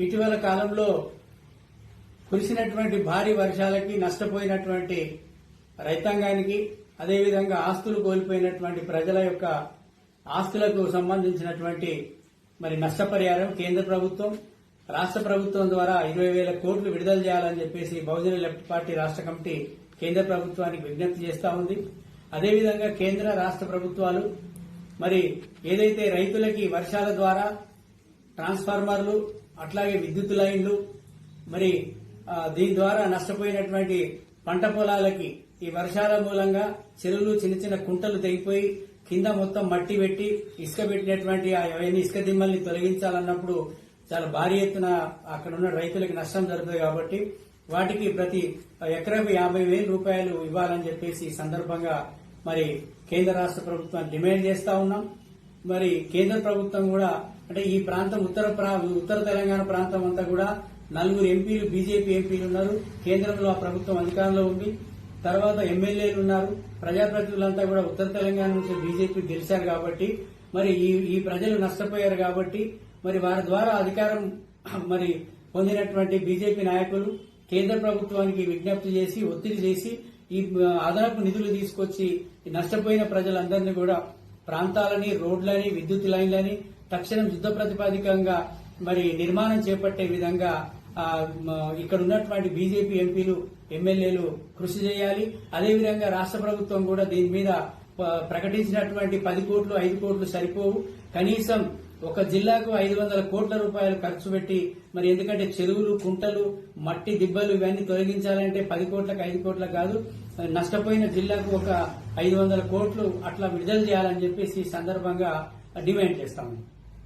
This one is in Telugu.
ఇటీవల కాలంలో కురిసినటువంటి భారీ వర్షాలకి నష్టపోయినటువంటి రైతాంగానికి, అదేవిధంగా ఆస్తులు కోల్పోయినటువంటి ప్రజల యొక్క ఆస్తులకు సంబంధించినటువంటి నష్టపరిహారం కేంద్ర ప్రభుత్వం, రాష్ట్ర ప్రభుత్వం ద్వారా 20,000 కోట్లు విడుదల చేయాలని చెప్పేసి బహుజన లెఫ్ట్ పార్టీ రాష్ట్ర కమిటీ కేంద్ర ప్రభుత్వానికి విజ్ఞప్తి చేస్తా ఉంది. అదేవిధంగా కేంద్ర రాష్ట్ర ప్రభుత్వాలు ఏదైతే రైతులకి వర్షాల ద్వారా ట్రాన్స్ఫార్మర్లు, అట్లాగే విద్యుత్ లైన్లు, దీని ద్వారా నష్టపోయినటువంటి పంట పొలాలకి ఈ వర్షాల మూలంగా చెరువులు చిన్న చిన్న కుంటలు తెగిపోయి కింద మొత్తం మట్టి పెట్టి ఇసుక పెట్టినటువంటి అవన్నీ ఇసుక దిమ్మల్ని తొలగించాలన్నప్పుడు చాలా భారీ ఎత్తున అక్కడ ఉన్న రైతులకు నష్టం జరుగుతుంది. కాబట్టి వాటికి ప్రతి ఎకరాకు 50,000 రూపాయలు ఇవ్వాలని చెప్పేసి ఈ సందర్భంగా కేంద్ర రాష్ట్ర ప్రభుత్వాన్ని డిమాండ్ చేస్తా ఉన్నాం. కేంద్ర ప్రభుత్వం కూడా ఈ ప్రాంతం ఉత్తర తెలంగాణ ప్రాంతం అంతా కూడా 4 ఎంపీలు బీజేపీ ఎంపీలు ఉన్నారు. కేంద్రంలో ఆ ప్రభుత్వం అధికారంలో ఉంది. తర్వాత ఎమ్మెల్యేలు ఉన్నారు. ప్రజాప్రతినిధులంతా కూడా ఉత్తర తెలంగాణ నుంచి బీజేపీ గెలిచారు. కాబట్టి ఈ ప్రజలు నష్టపోయారు. కాబట్టి వారి ద్వారా అధికారం పొందినటువంటి బీజేపీ నాయకులు కేంద్ర ప్రభుత్వానికి విజ్ఞప్తి చేసి, ఒత్తిడి చేసి ఈ అదనపు నిధులు తీసుకొచ్చి నష్టపోయిన ప్రజలందరినీ కూడా ప్రాంతాలని, రోడ్లని, విద్యుత్ లైన్లని తక్షణం యుద్ద ప్రాతిపదికంగా నిర్మాణం చేపట్టే విధంగా ఇక్కడ ఉన్నటువంటి బీజేపీ ఎంపీలు, ఎమ్మెల్యేలు కృషి చేయాలి. అదేవిధంగా రాష్ట్ర ప్రభుత్వం కూడా దీని మీద ప్రకటించినటువంటి 10 కోట్లు, 5 కోట్లు సరిపోవు. కనీసం ఒక జిల్లాకు 500 కోట్ల రూపాయలు ఖర్చు పెట్టి ఎందుకంటే చెరువులు, కుంటలు, మట్టి దిబ్బలు ఇవన్నీ తొలగించాలంటే 10 కోట్లకు 5 కోట్లకు కాదు, నష్టపోయిన జిల్లాకు ఒక 500 కోట్లు అట్లా విడుదల చేయాలని చెప్పేసి ఈ సందర్భంగా డిమాండ్ చేస్తాము.